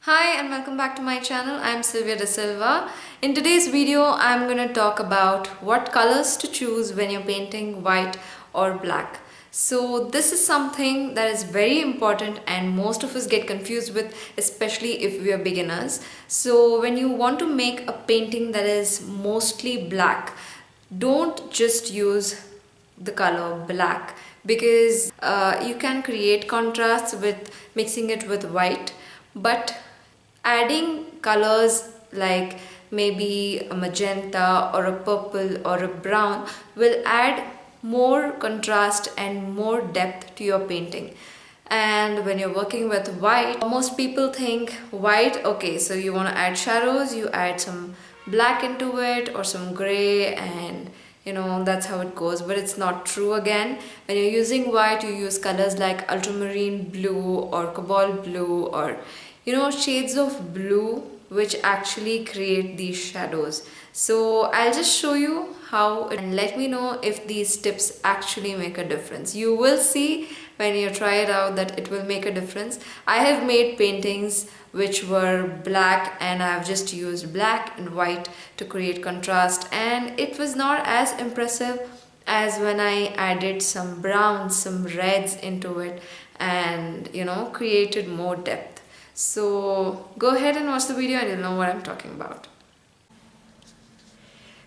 Hi and welcome back to my channel. I'm Sylvia D'Silva. In today's video, I'm going to talk about what colors to choose when you're painting white or black. So this is something that is very important and most of us get confused with, especially if we are beginners. So when you want to make a painting that is mostly black, don't just use the color black because you can create contrasts with mixing it with white, but adding colors like maybe a magenta or a purple or a brown will add more contrast and more depth to your painting. And when you're working with white, most people think white, okay, so you want to add shadows, you add some black into it or some gray, and that's how it goes. But it's not true. Again, when you're using white, you use colors like ultramarine blue or cobalt blue, or shades of blue which actually create these shadows. So I'll just show you how, and let me know if these tips actually make a difference. You will see when you try it out that it will make a difference. I have made paintings which were black and I've just used black and white to create contrast, and it was not as impressive as when I added some browns, some reds into it, and created more depth. So go ahead and watch the video and you'll know what I'm talking about.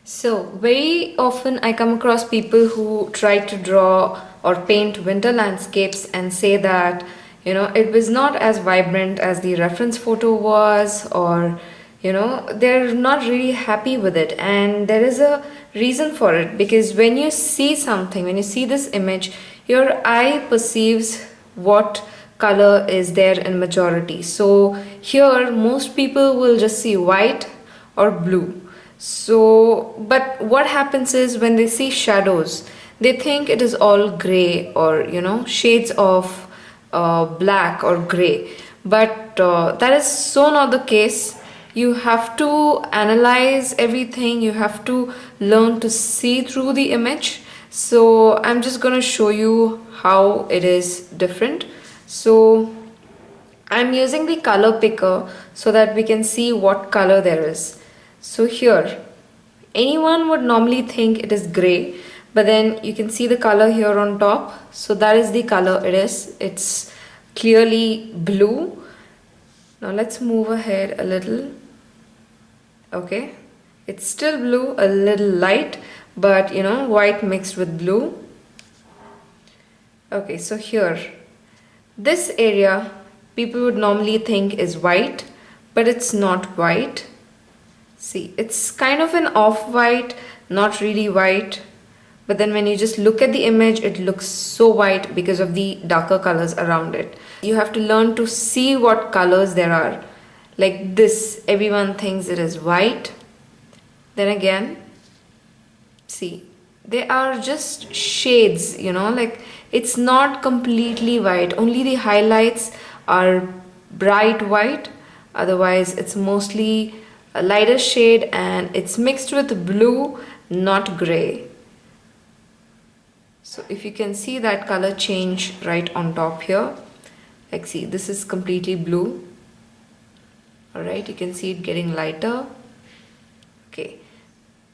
So very often I come across people who try to draw or paint winter landscapes and say that it was not as vibrant as the reference photo was, or they're not really happy with it. And there is a reason for it, because when you see something, when you see this image, your eye perceives what color is there in majority. So here most people will just see white or blue. So but what happens is when they see shadows, they think it is all gray or shades of black or gray. But that is so not the case. You have to analyze everything, you have to learn to see through the image. So I'm just gonna show you how it is different. So I'm using the color picker so that we can see what color there is. So here, anyone would normally think it is gray, but then you can see the color here on top. So that is the color it is. It's clearly blue. Now let's move ahead a little. Okay, it's still blue, a little light, but white mixed with blue. Okay, so here, this area people would normally think is white, but it's not white. See, it's kind of an off-white, not really white, but then when you just look at the image, it looks so white because of the darker colors around it. You have to learn to see what colors there are. Like this, everyone thinks it is white. Then again, see, they are just shades, like it's not completely white. Only the highlights are bright white. Otherwise, it's mostly a lighter shade and it's mixed with blue, not gray. So if you can see that color change right on top here, like see, this is completely blue. Alright, you can see it getting lighter. Okay.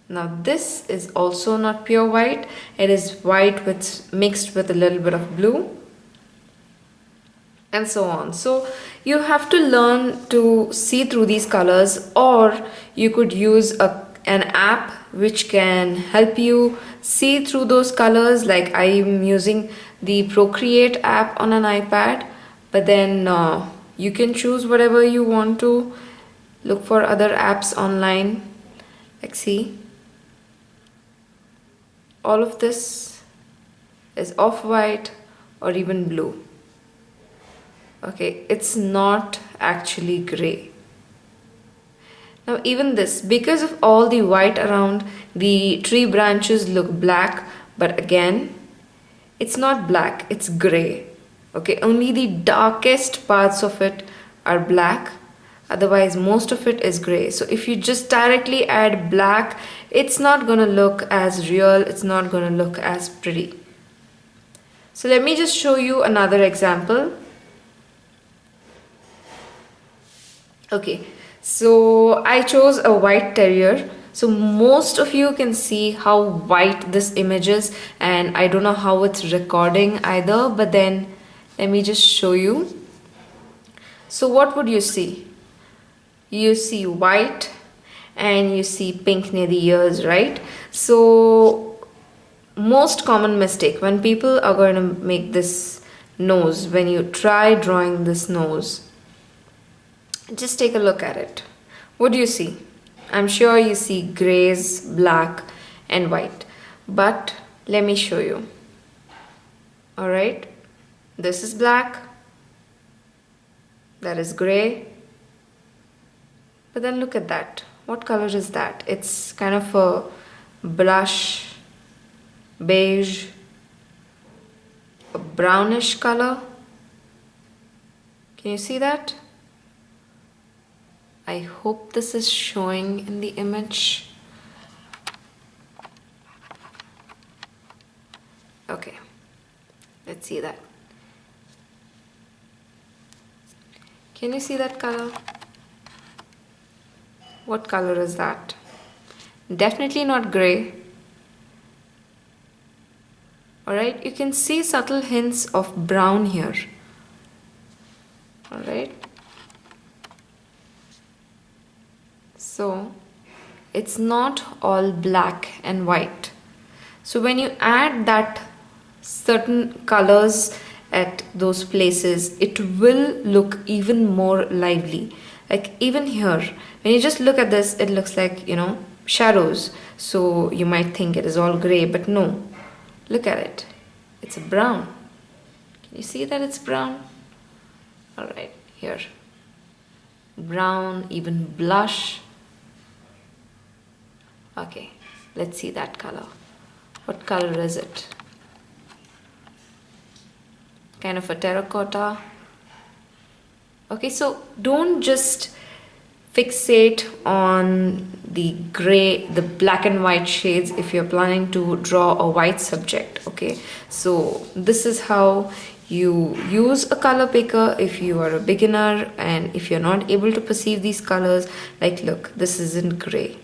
Now this is also not pure white. It is white with mixed with a little bit of blue, and so on. So you have to learn to see through these colors, or you could use an app which can help you see through those colors. Like I am using the Procreate app on an iPad, but then you can choose whatever you want to. Look for other apps online. Like see, all of this is off-white or even blue. Okay, it's not actually gray. Now even this, because of all the white around, the tree branches look black, but again, it's not black, it's gray. Okay, only the darkest parts of it are black. Otherwise, most of it is gray. So if you just directly add black, it's not gonna look as real, it's not gonna look as pretty. So let me just show you another example. Okay, so I chose a white terrier. So most of you can see how white this image is, and I don't know how it's recording either, but then let me just show you. So what would you see? You see white and you see pink near the ears, right? So most common mistake when people are going to make this nose, when you try drawing this nose, just take a look at it. What do you see? I'm sure you see grays, black and white, but let me show you. Alright, this is black, that is gray, but then look at that. What color is that? It's kind of a blush, beige, a brownish color. Can you see that? I hope this is showing in the image. Okay, let's see that. Can you see that color? What color is that? Definitely not gray. Alright, you can see subtle hints of brown here. Alright. So, it's not all black and white. So when you add that certain colors at those places, it will look even more lively. Like even here, when you just look at this, it looks like, you know, shadows. So you might think it is all gray, but no. Look at it. It's a brown. Can you see that it's brown? Alright, here. Brown, even blush. Okay, let's see that color. What color is it? Kind of a terracotta. Okay, so don't just fixate on the gray, the black and white shades if you're planning to draw a white subject. Okay, so this is how you use a color picker if you are a beginner and if you're not able to perceive these colors. Like look, this isn't gray.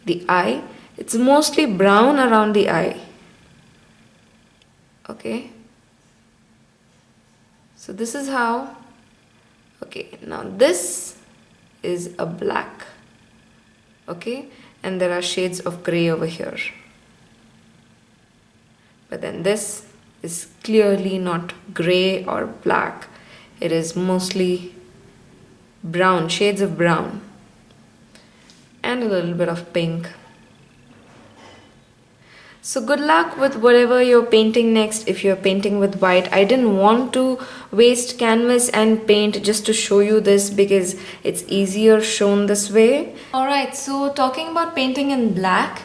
The eye, it's mostly brown around the eye. Okay, so this is how. Okay, now this is a black. Okay, and there are shades of gray over here, but then this is clearly not gray or black. It is mostly brown, shades of brown and a little bit of pink. So good luck with whatever you're painting next. If you're painting with white, I didn't want to waste canvas and paint just to show you this because it's easier shown this way. Alright, so talking about painting in black,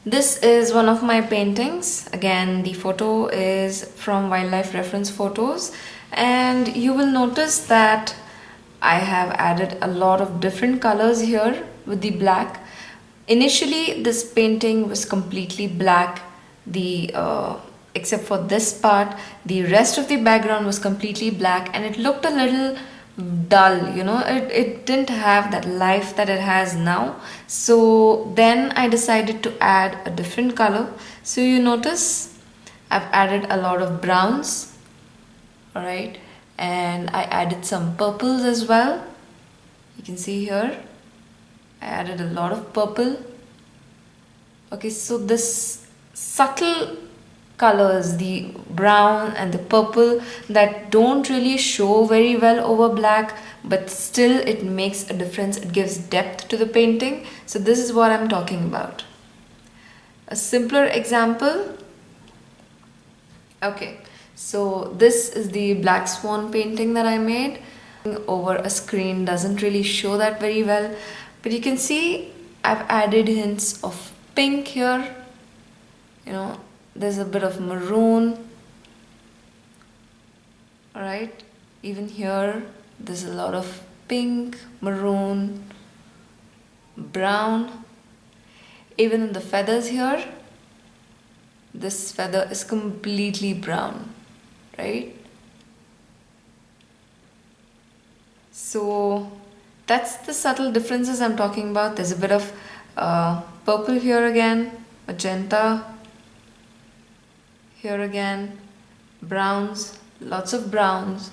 this is one of my paintings. Again, the photo is from Wildlife Reference Photos, and you will notice that I have added a lot of different colors here with the black. Initially, this painting was completely black. Except for this part, the rest of the background was completely black, and it looked a little dull, you know, it didn't have that life that it has now. So then I decided to add a different color. So you notice I've added a lot of browns, alright, and I added some purples as well. You can see here I added a lot of purple. Okay, so this subtle colors, the brown and the purple, that don't really show very well over black, but still it makes a difference. It gives depth to the painting. So this is what I'm talking about. A simpler example. Okay, so this is the black swan painting that I made. Over a screen doesn't really show that very well, but you can see I've added hints of pink here. You know, there's a bit of maroon. Alright, even here there's a lot of pink, maroon, brown. Even in the feathers here, this feather is completely brown, right? So That's the subtle differences I'm talking about. There's a bit of purple here again, magenta here again, browns, lots of browns.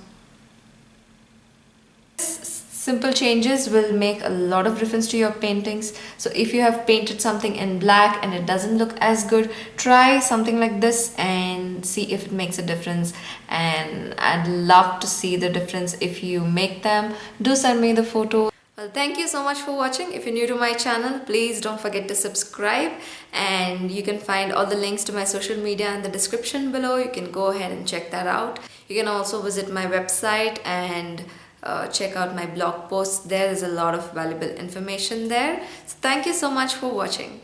Simple changes will make a lot of difference to your paintings. So if you have painted something in black and it doesn't look as good, try something like this and see if it makes a difference. And I'd love to see the difference if you make them. Do send me the photo. Well, thank you so much for watching. If you're new to my channel, please don't forget to subscribe, and you can find all the links to my social media in the description below. You can go ahead and check that out. You can also visit my website and check out my blog posts there. There's a lot of valuable information there. So thank you so much for watching.